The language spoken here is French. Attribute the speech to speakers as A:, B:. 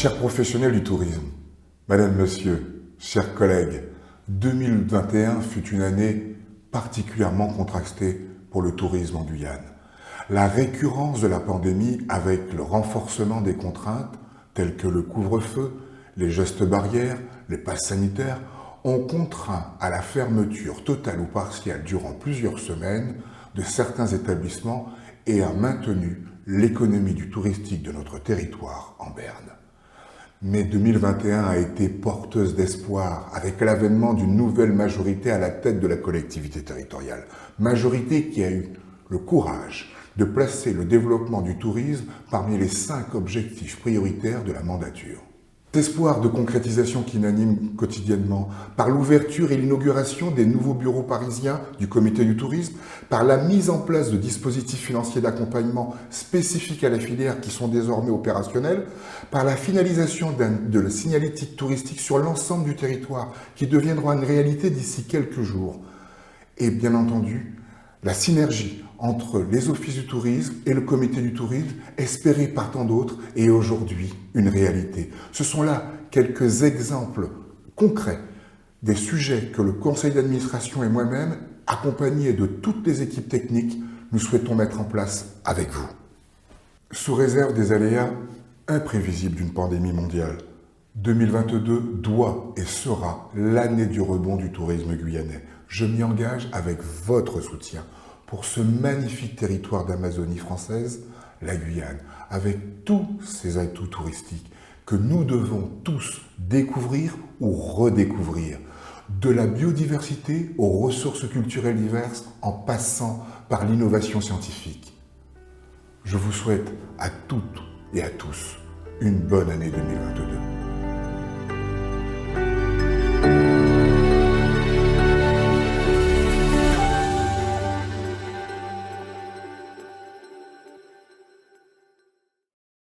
A: Chers professionnels du tourisme, Madame, Monsieur, chers collègues, 2021 fut une année particulièrement contrastée pour le tourisme en Guyane. La récurrence de la pandémie avec le renforcement des contraintes telles que le couvre-feu, les gestes barrières, les passes sanitaires ont contraint à la fermeture totale ou partielle durant plusieurs semaines de certains établissements et a maintenu l'économie du touristique de notre territoire en berne. Mais 2021 a été porteuse d'espoir avec l'avènement d'une nouvelle majorité à la tête de la collectivité territoriale. Majorité qui a eu le courage de placer le développement du tourisme parmi les 5 objectifs prioritaires de la mandature. Cet espoir de concrétisation qui m'anime quotidiennement, par l'ouverture et l'inauguration des nouveaux bureaux parisiens du comité du tourisme, par la mise en place de dispositifs financiers d'accompagnement spécifiques à la filière qui sont désormais opérationnels, par la finalisation de la signalétique touristique sur l'ensemble du territoire qui deviendra une réalité d'ici quelques jours, et bien entendu, la synergie entre les offices du tourisme et le comité du tourisme, espérée par tant d'autres, est aujourd'hui une réalité. Ce sont là quelques exemples concrets des sujets que le conseil d'administration et moi-même, accompagnés de toutes les équipes techniques, nous souhaitons mettre en place avec vous. Sous réserve des aléas imprévisibles d'une pandémie mondiale, 2022 doit et sera l'année du rebond du tourisme guyanais. Je m'y engage avec votre soutien pour ce magnifique territoire d'Amazonie française, la Guyane, avec tous ses atouts touristiques que nous devons tous découvrir ou redécouvrir. De la biodiversité aux ressources culturelles diverses en passant par l'innovation scientifique. Je vous souhaite à toutes et à tous une bonne année 2022.